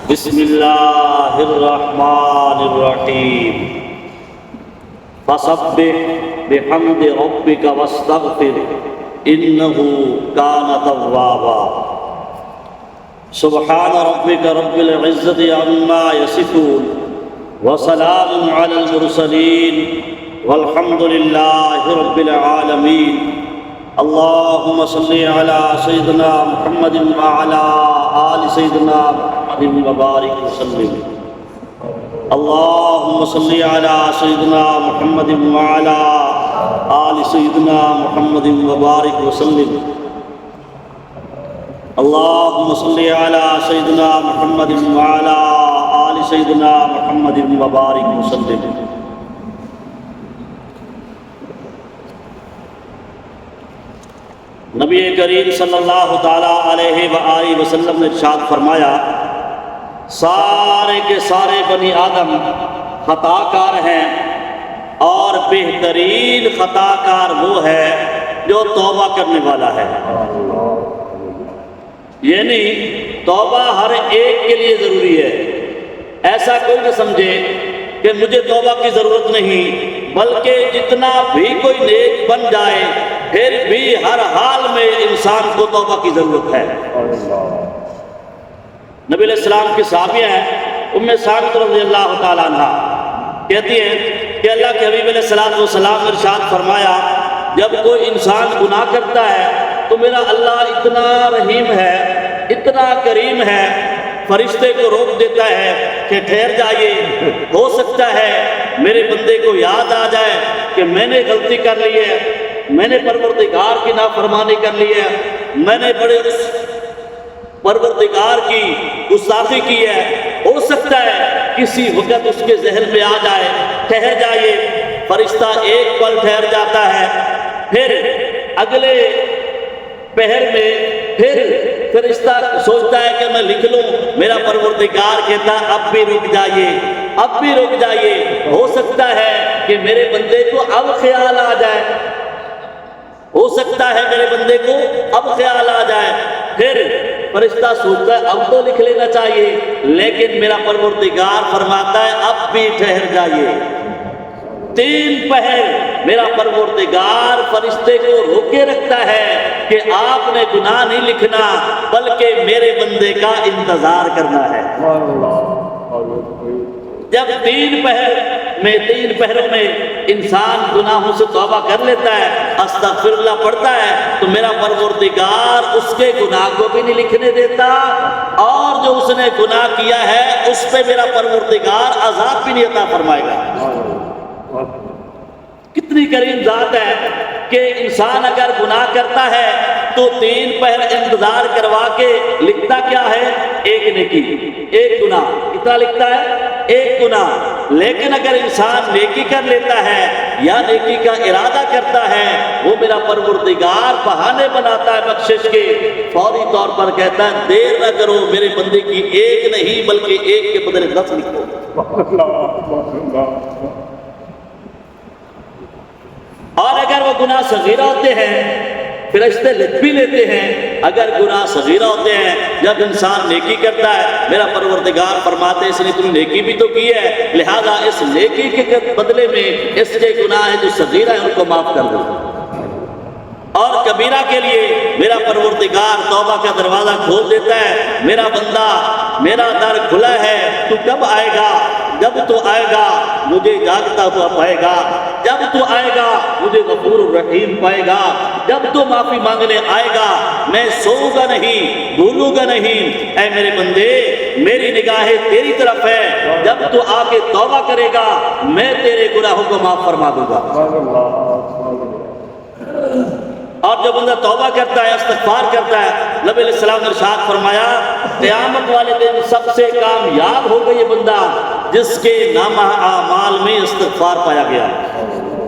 بسم اللہ الرحمن الرحیم فسبح بحمد ربک واستغفر انہ کان توابا سبحان ربک رب العزت عما یصفون وسلام علی المرسلین والحمد للہ رب العالمین اللہم صلی علی سیدنا محمد وعلی آل سیدنا محمد وبارک وسلم اللہم صلی علی سیدنا محمد وعلی آل سیدنا محمد وبارک وسلم اللہم صلی علی سیدنا محمد وعلی آل سیدنا محمد وبارک وسلم۔ نبی کریم صلی اللہ تعالیٰ علیہ وآلہ وسلم نے ارشاد فرمایا، سارے کے سارے بنی آدم خطا کار ہیں اور بہترین خطا کار وہ ہے جو توبہ کرنے والا ہے۔ یعنی توبہ ہر ایک کے لیے ضروری ہے۔ ایسا کوئی نہ سمجھے کہ مجھے توبہ کی ضرورت نہیں، بلکہ جتنا بھی کوئی نیک بن جائے پھر بھی ہر حال میں انسان کو توبہ کی ضرورت ہے۔ نبی علیہ السلام کی صحابیہ ہیں ام سعد رضی اللہ تعالیٰ عنہ، کہتی ہیں کہ اللہ کے حبیب علیہ السلام نے ارشاد فرمایا، جب کوئی انسان گناہ کرتا ہے تو میرا اللہ اتنا رحیم ہے، اتنا کریم ہے، فرشتے کو روک دیتا ہے کہ ٹھہر جائیے، ہو سکتا ہے میرے بندے کو یاد آ جائے کہ میں نے غلطی کر لی ہے، میں نے پروردگار کی نافرمانی کر لی ہے، میں نے بڑے پروردگار کی گستاخی کی ہے، ہو سکتا ہے کسی وقت اس کے ذہن میں آ جائے، ٹھہر جائیے۔ فرشتہ ایک پل ٹھہر جاتا ہے، پھر اگلے پہر میں پھر فرشتہ سوچتا ہے کہ میں لکھ لوں، میرا پروردگار کہتا ہے اب بھی رک جائیے، اب بھی رک جائیے، ہو سکتا ہے کہ میرے بندے کو اب خیال آ جائے، ہو سکتا ہے میرے بندے کو اب خیال آ جائے۔ پھر فرشتہ سوچتا ہے اب تو لکھ لینا چاہیے، لیکن میرا پروردگار فرماتا ہے اب بھی ٹھہر جائیے۔ 3 پہر میرا پروردگار فرشتے کو روکے رکھتا ہے کہ آپ نے گناہ نہیں لکھنا بلکہ میرے بندے کا انتظار کرنا ہے۔ جب 3 پہروں میں انسان گناہوں سے توبہ کر لیتا ہے، استغفر اللہ پڑھتا ہے، تو میرا پروردگار اس کے گناہ کو بھی نہیں لکھنے دیتا، اور جو اس نے گناہ کیا ہے اس پہ میرا پروردگار عذاب بھی نہیں عطا فرمائے گا۔ کتنی کریم ذات ہے کہ انسان اگر گناہ کرتا ہے تو 3 پہر انتظار کروا کے لکھتا کیا ہے؟ ایک نیکی، ایک گناہ۔ کتنا لکھتا ہے؟ ایک گناہ۔ لیکن اگر انسان نیکی کر لیتا ہے یا نیکی کا ارادہ کرتا ہے، وہ میرا پروردگار بہانے بناتا ہے بخشش کے، فوری طور پر کہتا ہے دیر نہ کرو، میرے بندے کی ایک نہیں بلکہ ایک کے بدلے 10 لکھو۔ اور اگر وہ گناہ صغیرہ ہوتے ہیں فرشتے لکھ بھی لیتے ہیں، اگر گناہ صغیرہ ہوتے ہیں جب انسان نیکی کرتا ہے میرا پروردگار فرماتے ہیں اس نے تم نیکی بھی تو کی ہے، لہذا اس نیکی کے بدلے میں اس کے گناہ جو صغیرہ ہیں ان کو معاف کر دو۔ اور کبیرہ کے لیے میرا پروردگار توبہ کا دروازہ کھول دیتا ہے، میرا بندہ میرا در کھلا ہے، تو کب آئے گا؟ جب تو آئے گا مجھے جاگتا ہوا پائے گا، جب تو آئے گا مجھے غفور الرحیم پائے گا، جب تو معافی مانگنے آئے گا میں سوؤں گا نہیں، بھولوں گا نہیں۔ اے میرے بندے میری نگاہیں تیری طرف ہے، جب تو آ کے توبہ کرے گا میں تیرے گناہوں کو معاف فرما دوں گا۔ اور جب بندہ توبہ کرتا ہے، استغفار کرتا ہے، نبی علیہ السلام نے ارشاد فرمایا قیامت والے دن سب سے کامیاب ہوگا یہ بندہ جس کے نامہ اعمال میں استغفار پایا گیا،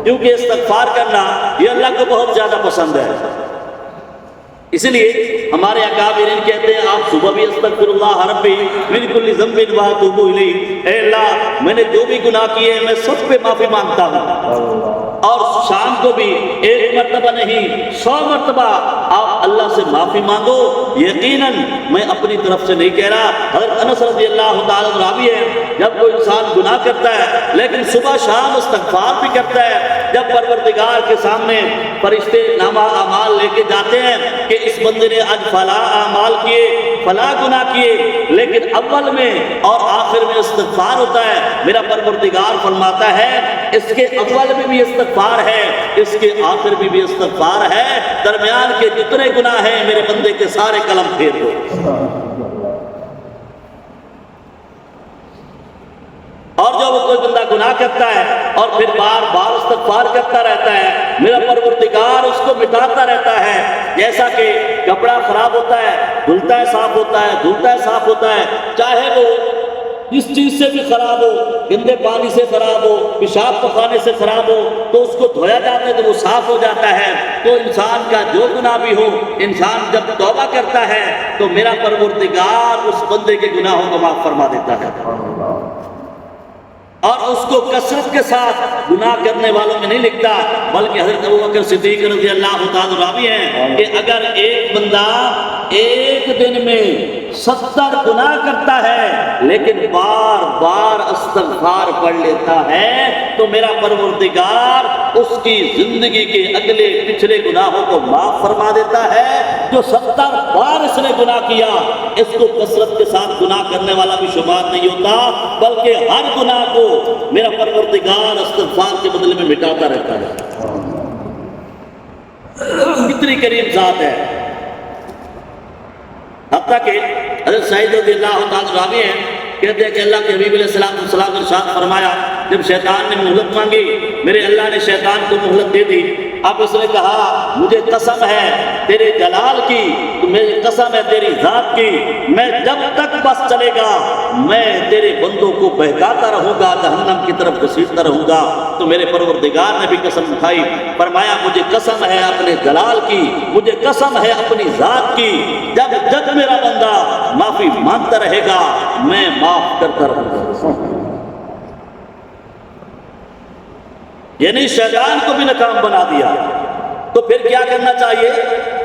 کیونکہ استغفار کرنا یہ اللہ کو بہت زیادہ پسند ہے۔ اس لیے ہمارے اکابرین کہتے ہیں آپ صبح بھی استغفر اللہ ربی من کل ذنب واتوب الیہ، اے اللہ میں نے جو بھی گناہ کیے ہیں میں سب پہ معافی مانگتا ہوں، اور شام کو بھی 1 مرتبہ نہیں 100 مرتبہ آپ اللہ سے معافی مانگو. یقیناً میں اپنی طرف سے نہیں کہہ رہا. حضرت انس رضی اللہ تعالیٰ عنہ راوی ہے جب کوئی انسان گناہ کرتا ہے لیکن صبح شام استغفار بھی کرتا ہے، جب پروردگار کے سامنے فرشتے نامہ اعمال لے کے جاتے ہیں کہ اس بندے نے آج فلاں اعمال کیے فلاں گناہ کیے، لیکن اول میں اور آخر میں استغفار ہوتا ہے، میرا پروردگار فرماتا ہے اس کے اول میں بھی استغفار ہے، اس کے آخر میں بھی استغفار ہے، درمیان کے جتنے گناہ ہیں میرے بندے کے سارے قلم پھیر دو. اور جو وہ کوئی بندہ گناہ کرتا ہے اور پھر بار بار استغفار کرتا رہتا ہے، میرا پروردگار اس کو مٹاتا رہتا ہے. جیسا کہ کپڑا خراب ہوتا ہے دھلتا ہے صاف ہوتا ہے، دھلتا ہے صاف ہوتا ہے، چاہے وہ جس چیز سے بھی خراب ہو، گندے پانی سے خراب ہو، پیشاب پخانے سے خراب ہو، تو اس کو دھویا جاتا ہے تو وہ صاف ہو جاتا ہے. تو انسان کا جو گناہ بھی ہو، انسان جب توبہ کرتا ہے تو میرا پروردگار اس بندے کے گناہوں کو معاف فرما دیتا ہے، اور اس کو کثرت کے ساتھ گناہ کرنے والوں میں نہیں لکھتا. بلکہ حضرت ابوبکر صدیق رضی اللہ تعالیٰ راوی ہیں کہ اگر ایک بندہ ایک دن میں 70 گناہ کرتا ہے لیکن بار بار استغفار پڑھ لیتا ہے تو میرا پروردگار اس کی زندگی کے اگلے پچھلے گناہوں کو معاف فرما دیتا ہے. جو 70 بار اس نے گناہ کیا، اس کو کثرت کے ساتھ گناہ کرنے والا بھی شمار نہیں ہوتا، بلکہ ہر گناہ کو میرا پروردگار استغفار کے بدلے میں مٹاتا رہتا ہے. کتنی کریم ذات ہے. حتیٰ کہ حضرت سعید رضی اللہ تعالیٰ راوی ہیں، کہتے ہیں کہ اللہ کے حبیب علیہ السلام نے ارشاد فرمایا جب شیطان نے مہلت مانگی، میرے اللہ نے شیطان کو مہلت دے دی. اب اس نے کہا مجھے قسم ہے تیرے جلال کی، میری قسم ہے تیری ذات کی، میں جب تک بس چلے گا میں تیرے بندوں کو بہکاتا رہوں گا، جہنم کی طرف گھسیٹتا رہوں گا. تو میرے پروردگار نے بھی قسم اٹھائی، فرمایا مجھے قسم ہے اپنے جلال کی، مجھے قسم ہے اپنی ذات کی، جب میرا بندہ معافی مانگتا رہے گا میں معاف کرتا رہوں گا. یعنی شیطان کو بھی ناکام بنا دیا. تو پھر کیا کرنا چاہیے؟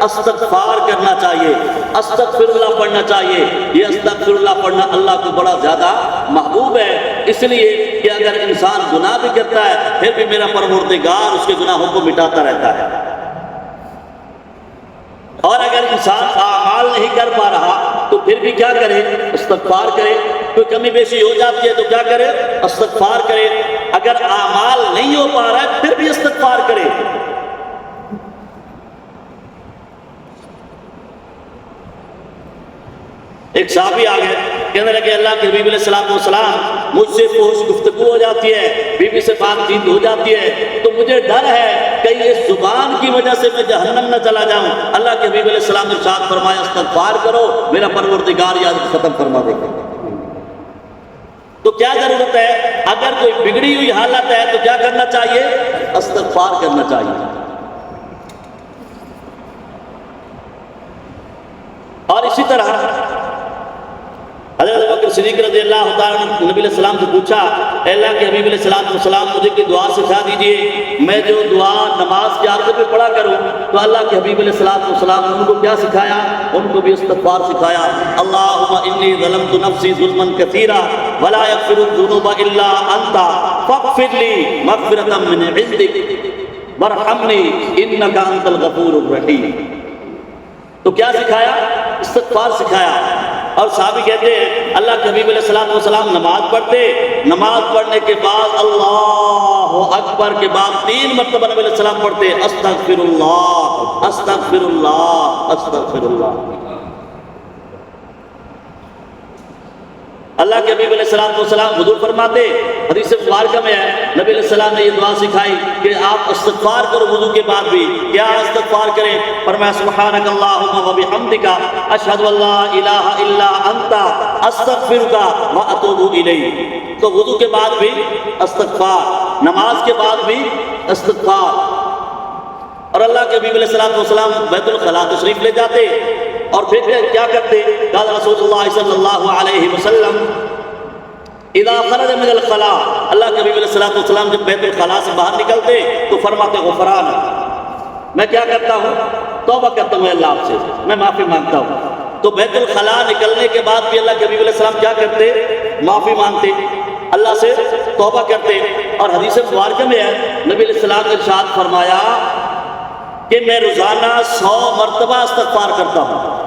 استغفار کرنا چاہیے، استغفر اللہ پڑھنا چاہیے. یہ استغفر اللہ پڑھنا اللہ کو بڑا زیادہ محبوب ہے، اس لیے کہ اگر انسان گناہ بھی کرتا ہے پھر بھی میرا پروردگار اس کے گناہوں کو مٹاتا رہتا ہے. اور اگر انسان اعمال نہیں کر پا رہا تو پھر بھی کیا کرے؟ استغفار کرے. کوئی کمی بیشی ہو جاتی ہے تو کیا کرے؟ استغفار کرے. اگر اعمال نہیں ہو پا رہا ہے پھر بھی استغفار کرے. ایک صحابی آ گئے، کہنے لگے اللہ کے حبیب علیہ السلام مجھ سے فحش گفتگو ہو جاتی ہے، بیوی سے بات چیت ہو جاتی ہے، تو مجھے ڈر ہے کہیں اس زبان کی وجہ سے میں جہنم نہ چلا جاؤں. اللہ کے حبیب علیہ السلام نے ارشاد فرمایا استغفار کرو، میرا پروردگار یاد ختم فرما دے گا. تو کیا ضرورت ہے؟ اگر کوئی بگڑی ہوئی حالت ہے تو کیا کرنا چاہیے؟ استغفار کرنا چاہیے. اور اسی طرح حضرت ابوبکر صدیق رضی اللہ تعالیٰ نے نبی علیہ السلام سے پوچھا اے اللہ کے حبیب علیہ السلام مجھے کوئی دعا سکھا دیجئے، میں جو دعا نماز کے آخر پہ پڑھا کروں. تو اللہ کے حبیب علیہ السلام نے ان کو کیا سکھایا؟ ان کو بھی استغفار سکھایا. اللہم انی ظلمت نفسی ظلما کثیرا ولا یغفر الذنوب الا انت فاغفر لی مغفرۃ من عندک وارحمنی انک انت الغفور الرحیم. تو کیا سکھایا؟ استغفار سکھایا. اور صحابی کہتے ہیں اللہ کے حبیب علیہ السلام نماز پڑھتے، نماز پڑھنے کے بعد اللہ اکبر کے بعد 3 مرتبہ نبی علیہ السلام پڑھتے استغفر اللہ استغفر اللہ استغفر اللہ. اللہ کے حبیب علیہ السلام حضور فرماتے، حدیث مبارکہ میں ہے نبی علیہ السلام نے یہ دعا سکھائی کہ آپ استغفار کرو وضو کے بعد بھی. کیا استغفار کریں؟ فرمایا سبحانک اللہم و بحمدک اشہد ان لا الہ الا انت استغفرک و اتوب الیک. تو وضو کے بعد بھی استغفار، نماز کے بعد بھی استغفار. اور اللہ کے حبیب علیہ السلام بیت الخلاء تشریف لے جاتے اور پھر کیا کرتے؟ قال رسول اللہ صلی اللہ علیہ وسلم اذا خرج من الخلاء، اللہ کے نبی علیہ الصلوۃ والسلام جب بیت الخلاء سے باہر نکلتے تو فرماتے غفران، میں کیا کرتا ہوں؟ توبہ کرتا ہوں اللہ آپ سے، میں معافی مانگتا ہوں۔ تو بیت الخلاء نکلنے کے بعد بھی اللہ کے نبی علیہ السلام کیا کرتے؟ معافی مانگتے، اللہ سے توبہ کرتے۔ اور حدیث مبارکہ میں ہے نبی علیہ السلام نے ارشاد فرمایا کہ میں روزانہ 100 مرتبہ استغفار کرتا ہوں۔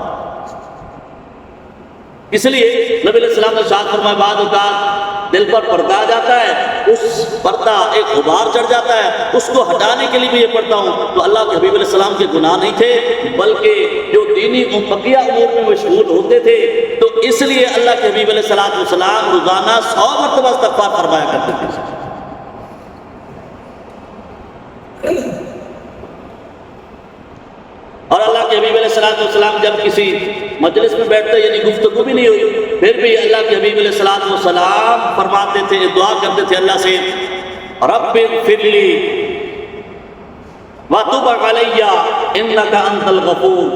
اس لیے نبی علیہ السلام نے ارشاد فرمایا بعض اوقات دل پر پردہ آ جاتا ہے، اس پردہ ایک غبار چڑھ جاتا ہے، اس کو ہٹانے کے لیے بھی یہ پڑھتا ہوں۔ تو اللہ کے حبیب علیہ السلام کے گناہ نہیں تھے، بلکہ جو دینی بقیہ امور میں مشغول ہوتے تھے، تو اس لیے اللہ کے حبیب علیہ السلام روزانہ 100 مرتبہ استغفار فرمایا کرتے تھے۔ اور اللہ کے حبیب علیہ السلام جب کسی مجلس میں بیٹھتے یعنی گفتگو بھی نہیں ہوئی، پھر بھی اللہ کے حبیب علیہ السلام فرماتے تھے، دعا کرتے تھے اللہ سے، رب اغفر لی وتب علی انک انت الغفور۔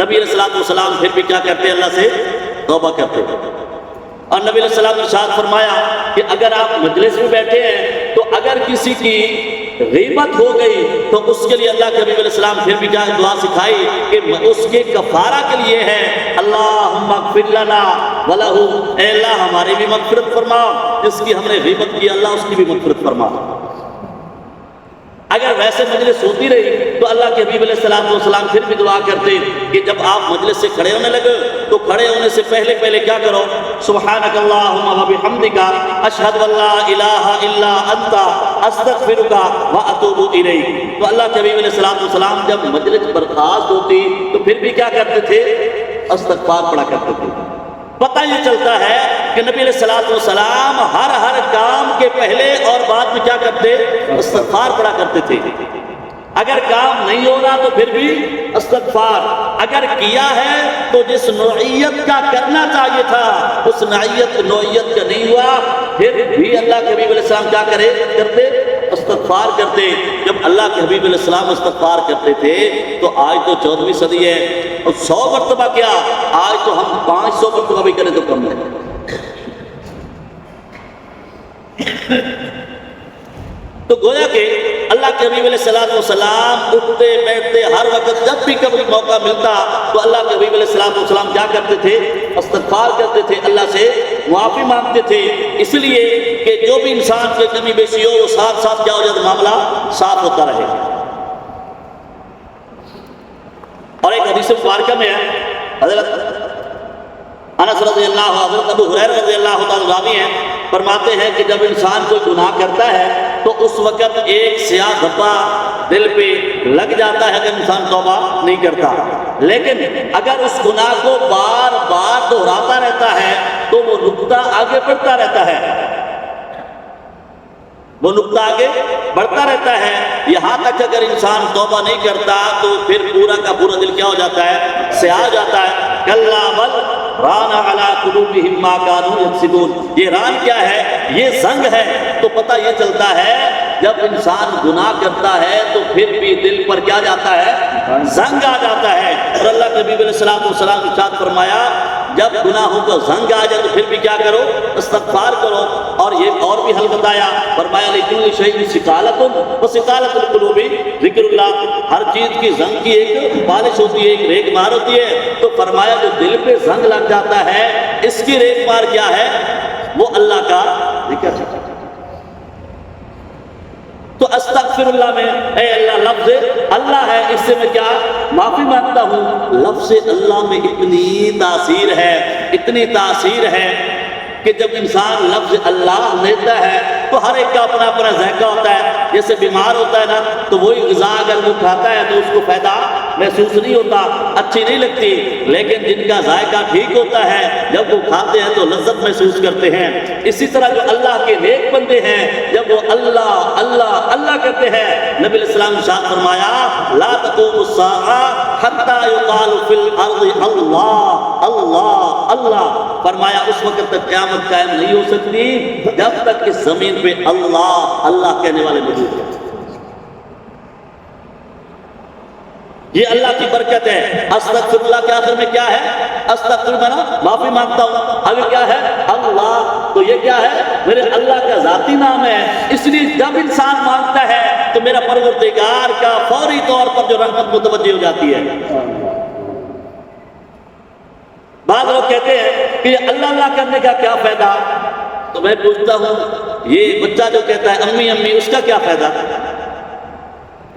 نبی علیہ السلام پھر بھی کیا کرتے؟ اللہ سے توبہ کرتے۔ اور نبی علیہ السلام نے ارشاد فرمایا کہ اگر آپ مجلس میں بیٹھے ہیں تو اگر کسی کی غیبت ہو گئی تو اس کے لیے اللہ کے حبیب علیہ السلام پھر بھی کیا دعا سکھائی کہ اس کے کفارہ کے لیے ہے اللہم اغفر لنا ولہ، اے اللہ ہماری بھی مغفرت فرما، جس کی ہم نے غیبت کی اللہ اس کی بھی مغفرت فرما۔ اگر ویسے مجلس ہوتی رہی تو اللہ کے حبیب علیہ السلام پھر بھی دعا کرتے کہ جب آپ مجلس سے کھڑے ہونے لگے تو کھڑے ہونے سے پہلے کیا کرو؟ سبحانک اللہم و بحمدک اشہد ان لا الہ الا انت استغفرک و اتوب الیک۔ تو اللہ کے حبیب علیہ السلام جب مجلس برخاست ہوتی تو پھر بھی کیا کرتے تھے؟ استغفار پڑھا کرتے تھے۔ پتہ یہ چلتا ہے کہ نبی علیہ السلام ہر کام کے پہلے اور بعد میں کیا کرتے؟ استغفار پڑھا کرتے تھے۔ اگر کام نہیں ہو رہا تو پھر بھی استغفار، اگر کیا ہے تو جس نوعیت کا کرنا چاہیے تھا اس نوعیت کا نہیں ہوا، پھر بھی اللہ کے حبیب علیہ السلام کیا کرتے؟ استغفار کرتے۔ جب اللہ کے حبیب علیہ السلام استغفار کرتے تھے تو آج تو 14ویں صدی ہے، اور 100 مرتبہ کیا، آج تو ہم 500 مرتبہ بھی کریں تو کم ہے۔ تو گویا کہ اللہ کے حبیب علیہ السلام اٹھتے بیٹھتے ہر وقت جب بھی کبھی موقع ملتا تو اللہ کے حبیب علیہ السلام کیا کرتے تھے؟ استغفار کرتے تھے، اللہ سے معافی مانگتے تھے، اس لیے کہ جو بھی انسان کے کمی بیشی ہو وہ ساتھ ساتھ کیا ہو جائے، معاملہ صاف ہوتا رہے۔ اور ایک حدیث مبارکہ میں ہے حضرت انس رضی اللہ عنہ، حضرت ابو ہریرہ رضی اللہ تعالیٰ راوی ہیں، فرماتے ہیں کہ جب انسان کوئی گناہ کرتا ہے تو اس وقت ایک سیاہ دھبا دل پہ لگ جاتا ہے اگر انسان توبہ نہیں کرتا، لیکن اگر اس گناہ کو بار بار دہراتا رہتا ہے تو وہ نقطہ آگے بڑھتا رہتا ہے، وہ نقطہ آگے بڑھتا رہتا ہے، یہاں تک اگر انسان توبہ نہیں کرتا تو پھر پورا کا پورا دل کیا ہو جاتا ہے؟ سیاہ ہو جاتا ہے۔ کلا بل ران علی قلوبہم ما کانوا یکسبون، یہ ران کیا ہے؟ یہ زنگ ہے۔ تو پتہ یہ چلتا ہے جب انسان گناہ کرتا ہے تو پھر بھی دل پر کیا جاتا ہے؟ زنگ آ جاتا ہے۔ اور اللہ کے نبی علیہ السلام نے ارشاد فرمایا جب گناہوں کا زنگ آ جائے تو پھر بھی کیا کرو؟ استغفار کرو۔ اور یہ اور بھی حل بتایا، فرمایا لکل شیء سقالۃ وسقالۃ القلوب ذکر اللہ، ہر چیز کی زنگ کی ایک مالش ہوتی ہے، ایک ریگ مار ہوتی ہے، تو فرمایا جو دل پہ زنگ لگ جاتا ہے اس کی ریگ مار کیا ہے؟ وہ اللہ کا ذکر ہے۔ تو استغفر اللہ میں اے اللہ لفظ اللہ ہے، اس سے میں کیا معافی مانگتا ہوں۔ لفظ اللہ میں اتنی تاثیر ہے، اتنی تاثیر ہے کہ جب انسان لفظ اللہ لیتا ہے تو ہر ایک کا اپنا اپنا ذائقہ ہوتا ہے۔ جیسے بیمار ہوتا ہے نا تو وہی غذا اگر وہ کھاتا ہے تو اس کو فائدہ محسوس نہیں ہوتا، اچھی نہیں لگتی، لیکن جن کا ذائقہ ٹھیک ہوتا ہے جب وہ کھاتے ہیں تو لذت محسوس کرتے ہیں۔ اسی طرح جو اللہ کے نیک بندے ہیں جب وہ اللہ اللہ اللہ کرتے ہیں، نبی علیہ السلام نے ارشاد فرمایا لا تقوم الساعة حتى يقال في الارض اللہ اللہ اللہ، فرمایا اس وقت تک قیامت قائم نہیں ہو سکتی جب تک اس زمین پہ اللہ اللہ کہنے والے موجود ہیں۔ یہ اللہ کی برکت ہے۔ استغفر اللہ کے آخر میں کیا ہے؟ استغفر میں نا معافی مانگتا ہوں، آگے کیا ہے؟ اللہ تو یہ کیا ہے؟ میرے اللہ کا ذاتی نام ہے، اس لیے جب انسان مانگتا ہے تو میرا پروردگار کا فوری طور پر جو رحمت متوجہ ہو جاتی ہے۔ بعض لوگ کہتے ہیں کہ اللہ اللہ کرنے کا کیا فائدہ؟ تو میں پوچھتا ہوں یہ بچہ جو کہتا ہے امی امی، اس کا کیا فائدہ؟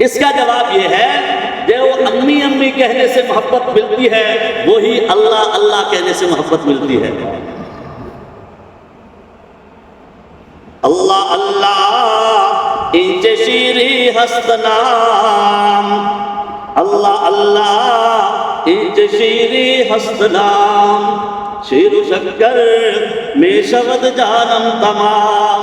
اس کا جواب یہ ہے جو امی امی کہنے سے محبت ملتی ہے وہی اللہ اللہ کہنے سے محبت ملتی ہے۔ اللہ اللہ اینچ شیری ہست نام، اللہ اللہ اینچ شیری ہست نام، شیر و شکر میں شود جانم تمام۔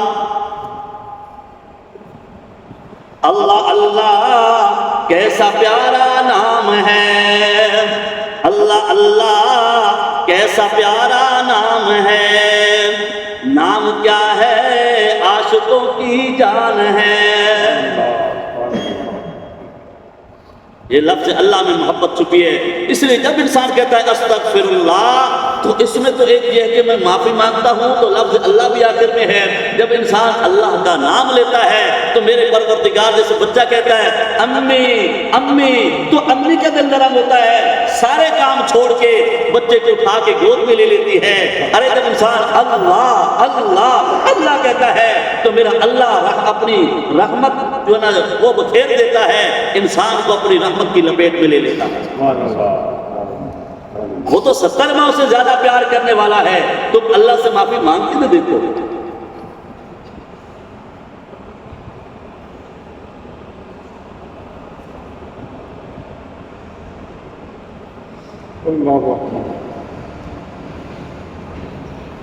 اللہ اللہ کیسا پیارا نام ہے، اللہ اللہ کیسا پیارا نام ہے، نام کیا ہے عاشقوں کی جان ہے۔ یہ لفظ اللہ میں محبت چھپی ہے، اس لیے جب انسان کہتا ہے استغفر اللہ تو اس میں تو ایک یہ ہے کہ میں معافی مانگتا ہوں، تو لفظ اللہ بھی آخر میں ہے۔ جب انسان اللہ کا نام لیتا ہے تو میرے پروردگار جیسے بچہ کہتا ہے امی امی، تو امی کا دل نرم ہوتا ہے، سارے کام چھوڑ کے بچے کو اٹھا کے گود میں لے لیتی ہے۔ ارے جب انسان اللہ اللہ اللہ کہتا ہے تو میرا اللہ اپنی رحمت جو ہے نا وہ بکھیر دیتا ہے، انسان کو اپنی رحمت کی لپیٹ میں لے لیتا ہے۔ وہ تو 70 ماہ سے زیادہ پیار کرنے والا ہے، تم اللہ سے معافی مانگ کے نہ دیکھو۔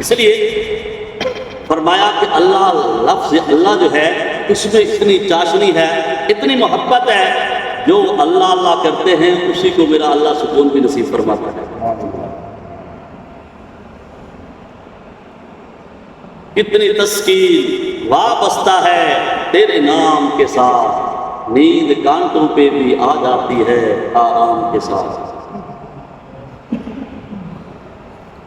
اس لیے فرمایا کہ اللہ لفظ اللہ جو ہے اس میں اتنی چاشنی ہے، اتنی محبت ہے، جو اللہ اللہ کرتے ہیں اسی کو میرا اللہ سکون بھی نصیب فرماتا ہے۔ کتنی تسکین وابستہ ہے تیرے نام کے ساتھ، نیند کانٹوں پہ بھی آ جاتی ہے آرام کے ساتھ۔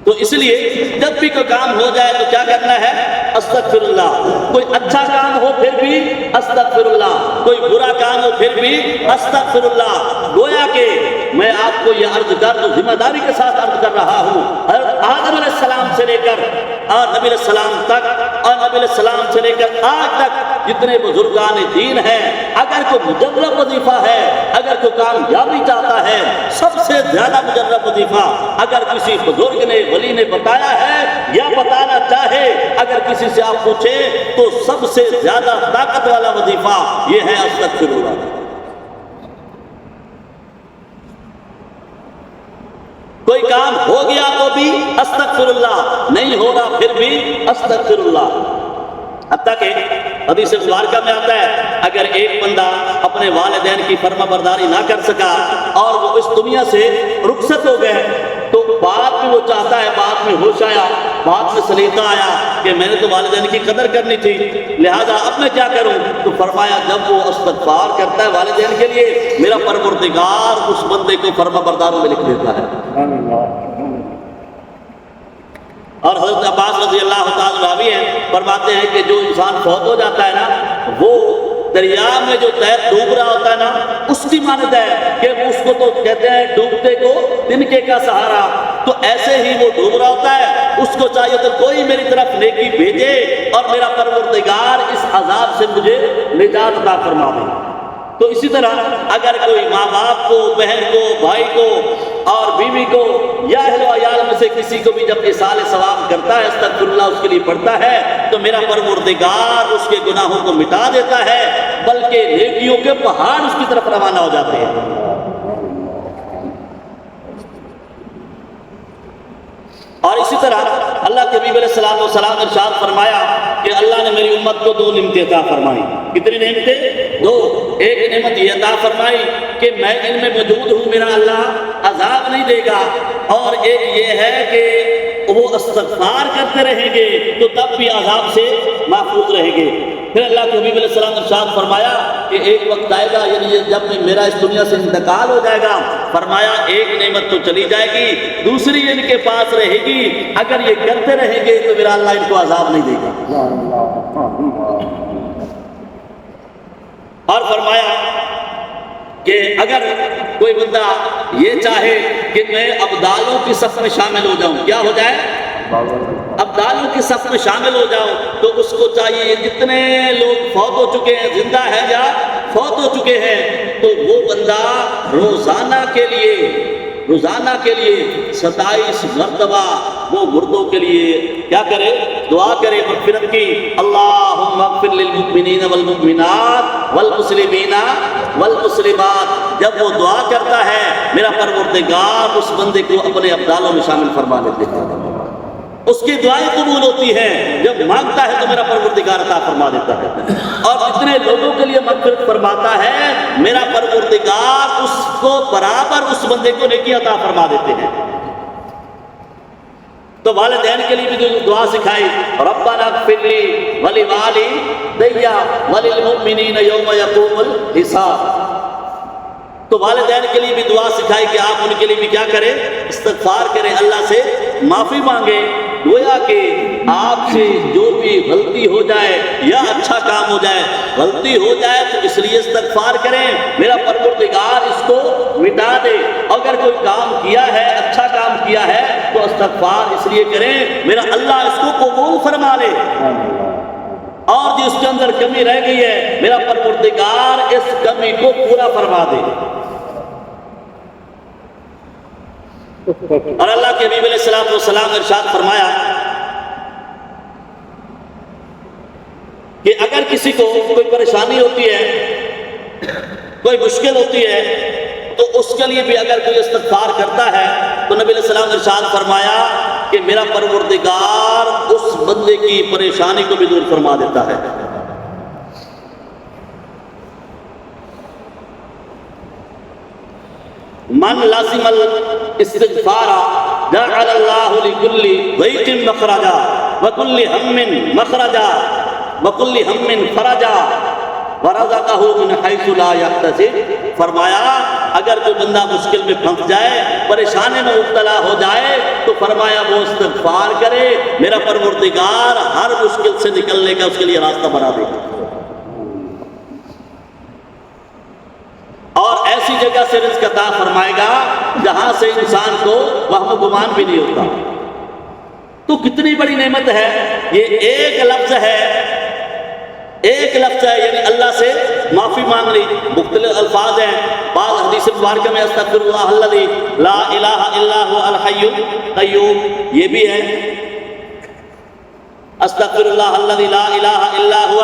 تو اس لیے جب بھی کوئی کام ہو جائے تو کیا کرنا ہے؟ استغفر اللہ۔ کوئی اچھا کام ہو پھر بھی استغفر اللہ، کوئی برا کام ہو پھر بھی استغفر اللہ۔ گویا کہ میں آپ کو یہ عرض کر دوں، ذمہ داری کے ساتھ عرض کر رہا ہوں، آدم علیہ السلام سے لے کر اور نبی علیہ السلام تک، اور نبی علیہ السلام سے لے کر آج تک جتنے بزرگان دین ہیں، اگر کوئی مجرب وظیفہ ہے، اگر کوئی کامیابی چاہتا ہے، سب سے زیادہ مجرب وظیفہ اگر کسی بزرگ نے ولی نے بتایا ہے یا بتانا چاہے، اگر کسی سے آپ پوچھیں تو سب سے زیادہ طاقت والا وظیفہ یہ ہے استغفر اللہ۔ کوئی کام ہو گیا تو بھی استغفر اللہ، نہیں ہوگا پھر بھی استغفر اللہ۔ حتیٰ کہ حدیث مبارکہ میں آتا ہے اگر ایک بندہ اپنے والدین کی فرما برداری نہ کر سکا اور وہ اس دنیا سے رخصت ہو گئے تو بعد میں وہ چاہتا ہے، بعد میں ہوش آیا، بعد میں سلیقہ آیا کہ میں نے تو والدین کی قدر کرنی تھی، لہذا اب میں کیا کروں؟ تو فرمایا جب وہ استغفار کرتا ہے والدین کے لیے، میرا پروردگار اس بندے کو فرما برداروں میں لکھ دیتا ہے۔ اور حضرت عباس رضی اللہ تعالیٰ راوی ہیں، فرماتے ہیں کہ جو انسان فوت ہو جاتا ہے نا، وہ دریا میں جو ڈوب رہا ہوتا ہے نا، اس کی مانند ہے کہ اس کو تو کہتے ہیں ڈوبتے کو تنکے کا سہارا، تو ایسے ہی وہ ڈوب رہا ہوتا ہے، اس کو چاہیے تو کوئی میری طرف نیکی بھیجے اور میرا پروردگار اس عذاب سے مجھے نجات عطا فرما دے۔ تو اسی طرح اگر کوئی ماں باپ کو، بہن کو، بھائی کو اور بیوی کو یا اہل و عیال میں سے کسی کو بھی جب اصال ثواب کرتا ہے، استغفر اللہ اس کے لیے پڑھتا ہے، تو میرا پروردگار اس کے گناہوں کو مٹا دیتا ہے، بلکہ نیکیوں کے پہاڑ اس کی طرف روانہ ہو جاتے ہیں۔ اور اسی طرح اللہ کے حبیب علیہ السلام ارشاد فرمایا کہ اللہ نے میری امت کو 2 نعمتیں عطا فرمائی۔ کتنی نعمتیں؟ 2۔ ایک نعمت یہ عطا فرمائی کہ میں ان میں موجود ہوں، میرا اللہ عذاب نہیں دے گا، اور ایک یہ ہے کہ وہ استغفار کرتے رہیں گے تو تب بھی عذاب سے محفوظ رہیں گے۔ پھر اللہ کے حبیب علیہ السلام نے ارشاد فرمایا کہ ایک وقت آئے گا، یعنی جب میرا اس دنیا سے انتقال ہو جائے گا، فرمایا ایک نعمت تو چلی جائے گی، دوسری ان کے پاس رہے گی، اگر یہ کرتے رہیں گے تو میرا اللہ ان کو عذاب نہیں دے گا۔ اور فرمایا کہ اگر کوئی بندہ یہ چاہے کہ میں ابدالوں کی صف میں شامل ہو جاؤں، کیا ہو جائے؟ ابدالوں کی صف میں شامل ہو جاؤ، تو اس کو چاہیے جتنے لوگ فوت ہو چکے ہیں، زندہ ہیں یا فوت ہو چکے ہیں، تو وہ بندہ روزانہ کے لیے 27 مرتبہ وہ مردوں کے لیے کیا کرے؟ دعا کرے مغفرت کی، اللہم اغفر للمؤمنین والمؤمنات والمسلمین والمسلمات۔ جب وہ دعا کرتا ہے میرا پروردگار اس بندے کو اپنے ابدالوں میں شامل فرما لیتے ہیں، اس کی دعائیں قبول ہوتی ہیں، جب مانگتا ہے تو میرا پروردگار عطا فرما دیتا ہے، اور جتنے لوگوں کے لیے مغفرت فرماتا ہے میرا پروردگار اس کو برابر اس بندے کو نیکی عطا فرما دیتے ہیں۔ تو والدین کے لیے بھی دعا سکھائی، ربنا اغفر لی ولوالدی وللمؤمنین یوم یقوم الحساب۔ تو والدین کے لیے بھی دعا سکھائی کہ آپ ان کے لیے بھی کیا کریں؟ استغفار کریں، اللہ سے معافی مانگیں۔ گویا کہ آپ سے جو بھی غلطی ہو جائے یا اچھا کام ہو جائے، غلطی ہو جائے تو اس لیے استغفار کریں، میرا پروردگار اس کو مٹا دے۔ اگر کوئی کام کیا ہے، اچھا کام کیا ہے، تو استغفار اس لیے کریں میرا اللہ اس کو قبول فرما لے، اور جو اس کے اندر کمی رہ گئی ہے میرا پروردگار اس کمی کو پورا فرما دے۔ اور اللہ کے حبیب علیہ السلام نے ارشاد فرمایا کہ اگر کسی کو کوئی پریشانی ہوتی ہے، کوئی مشکل ہوتی ہے، تو اس کے لیے بھی اگر کوئی استغفار کرتا ہے تو نبی علیہ السلام نے ارشاد فرمایا کہ میرا پروردگار اس بندے کی پریشانی کو بھی دور فرما دیتا ہے۔ من لازم الاستغفار جعل اللہ لکل ضیق مخرجا وکل ہم مخرجا وکل ہم فرجا ورزقہ من حیث لا یحتسب۔ فرمایا اگر جو بندہ مشکل میں پھنس جائے، پریشانی میں مبتلا ہو جائے، تو فرمایا وہ استغفار کرے، میرا پروردگار ہر مشکل سے نکلنے کا اس کے لیے راستہ بنا دے گا، اور ایسی جگہ سے رزق عطا فرمائے گا جہاں سے انسان کو وہم و گمان بھی نہیں ہوتا۔ تو کتنی بڑی نعمت ہے یہ، ایک لفظ ہے، یعنی اللہ سے معافی مانگ لی۔ مختلف الفاظ ہیں، بعض حدیث مبارکہ میں استغفر اللہ الذی لا الہ الا هو الحی القیوم، یہ بھی ہے استغفر اللہ الذی لا الہ الا هو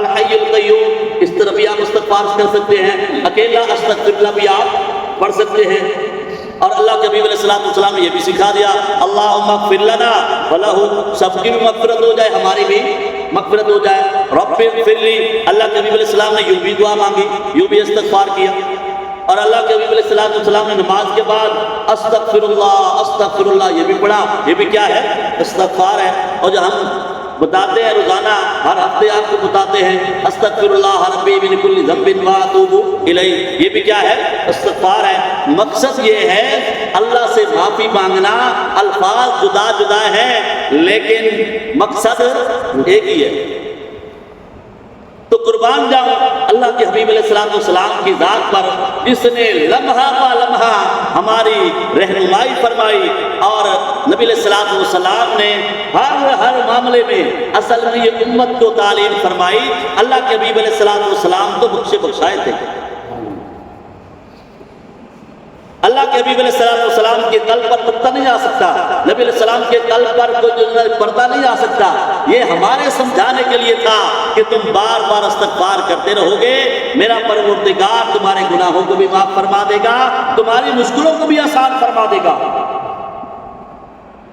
الحی القیوم۔ اس طرح بھی آپ استغفار کر سکتے ہیں، اکیلا استغفر اللہ بھی آپ پڑھ سکتے ہیں۔ اور اللہ کے حبیب علیہ السلام نے یہ بھی سکھا دیا، اللہم اغفر لنا ولہ، سب کی بھی مغفرت ہو جائے، ہماری بھی مغفرت ہو جائے۔ رب اغفر لی، اللہ کے حبیب علیہ السلام نے یوں بھی دعا مانگی، یوں بھی استغفار کیا۔ اور اللہ کے حبیب علیہ السلام نے نماز کے بعد استغفر اللہ یہ بھی پڑھا، یہ بھی کیا ہے؟ استغفار ہے۔ اور جو ہم بتاتے ہیں روزانہ، ہر ہفتے آپ کو بتاتے ہیں استغفر اللہ ربی من کل ذنب واتوب الیہ، یہ بھی کیا ہے؟ استغفار ہے۔ مقصد یہ ہے اللہ سے معافی مانگنا، الفاظ جدا جدا ہیں لیکن مقصد ایک ہی ہے۔ تو قربان جاؤں اللہ کے حبیب علیہ السلام کی ذات پر جس نے لمحہ با لمحہ ہماری رہنمائی فرمائی، اور نبی علیہ السلام نے ہر معاملے میں اصل میں یہ امت کو تعلیم فرمائی۔ اللہ کے حبیب علیہ السلام تو بخشے بخشائے تھے، اللہ کے حبیب علیہ السلام کے قلب پر پتہ نہیں آ سکتا، نبی علیہ السلام کے قلب پر کوئی پردہ نہیں آ سکتا۔ یہ ہمارے سمجھانے کے لیے تھا کہ تم بار بار استغفار کرتے رہو گے، میرا پروردگار تمہارے گناہوں کو بھی معاف فرما دے گا، تمہاری مشکلوں کو بھی آسان فرما دے گا۔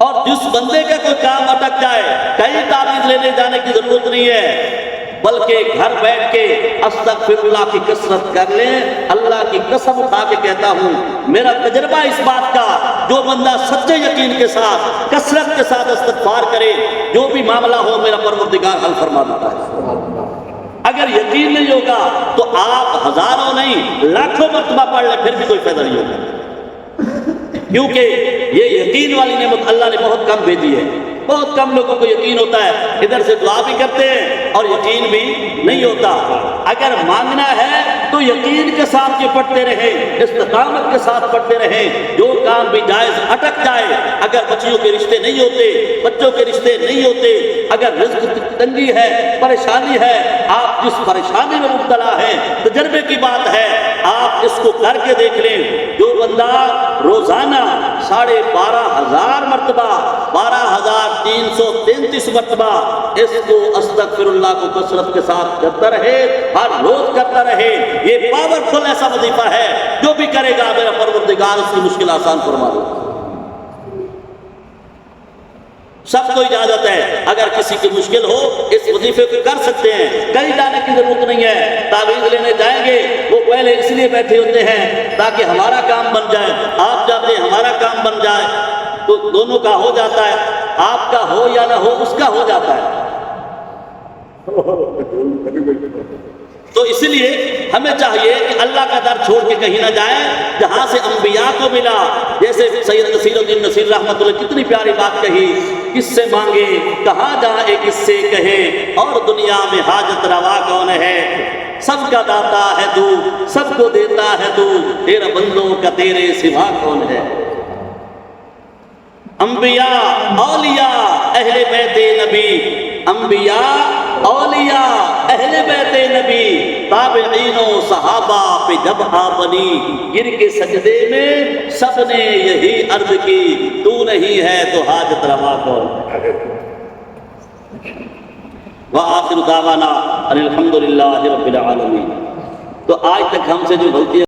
اور جس بندے کا کوئی کام اٹک جائے، کہیں تعویذ لینے جانے کی ضرورت نہیں ہے، بلکہ گھر بیٹھ کے استغفر اللہ کی کثرت کر لیں۔ اللہ کی قسم اٹھا کے کہتا ہوں، میرا تجربہ اس بات کا، جو بندہ سچے یقین کے ساتھ کثرت کے ساتھ استغفار کرے، جو بھی معاملہ ہو میرا پروردگار حل فرما دیتا ہے۔ اگر یقین نہیں ہوگا تو آپ ہزاروں نہیں لاکھوں مرتبہ پڑھ لیں پھر بھی کوئی فائدہ نہیں ہوگا، کیونکہ یہ یقین والی نعمت اللہ نے بہت کم بھیجی ہے۔ بہت کم لوگوں کو یقین ہوتا ہے، ادھر سے دعا بھی کرتے ہیں اور یقین بھی نہیں ہوتا۔ اگر مانگنا ہے تو یقین کے ساتھ یہ پڑھتے رہیں، استقامت کے ساتھ پڑھتے رہیں، جو کام بھی جائز اٹک جائے، اگر بچیوں کے رشتے نہیں ہوتے، بچوں کے رشتے نہیں ہوتے، اگر رزق تنگی ہے، پریشانی ہے، آپ جس پریشانی میں مبتلا ہیں، تجربے کی بات ہے، آپ اس کو کر کے دیکھ لیں۔ جو بندہ روزانہ 12,500 مرتبہ 12,333 مرتبہ اس کو استغفر اللہ کو کثرت کے ساتھ کرتا رہے، ہر روز کرتا رہے، یہ پاورفل ایسا وظیفہ ہے، جو بھی کرے گا میرا پروردگار اس کی مشکل آسان فرما دے۔ سب کو اجازت ہے، اگر کسی کی مشکل ہو اس وظیفے کو کر سکتے ہیں، کہیں جانے کی ضرورت نہیں ہے۔ تعویذ لینے جائیں گے وہ پہلے اس لیے بیٹھے ہوتے ہیں تاکہ ہمارا کام بن جائے، آپ جاتے ہیں ہمارا کام بن جائے، تو دونوں کا ہو جاتا ہے، آپ کا ہو یا نہ ہو اس کا ہو جاتا ہے۔ تو اس لیے ہمیں چاہیے کہ اللہ کا در چھوڑ کے کہیں نہ جائیں جہاں سے انبیاء کو ملا۔ جیسے سید نصیر الدین نصیر رحمۃ اللہ کتنی پیاری بات کہی، کس سے مانگے کہاں جائے کس سے کہے، اور دنیا میں حاجت روا کون ہے، سب کا داتا ہے تو، سب کو دیتا ہے تو، تیرا بندوں کا تیرے سوا کون ہے۔ انبیاء اولیاء اہل بیت نبی، انبیاء اولیاء اہل بیت نبی، تابعین و صحابہ پہ جب آ بنی، گر کے سجدے میں سب نے یہی عرض کی، تو نہیں ہے تو حاجت روا کون۔ وآخر دعوانا ان الحمدللہ رب العالمین۔ تو آج تک ہم سے جو غلطی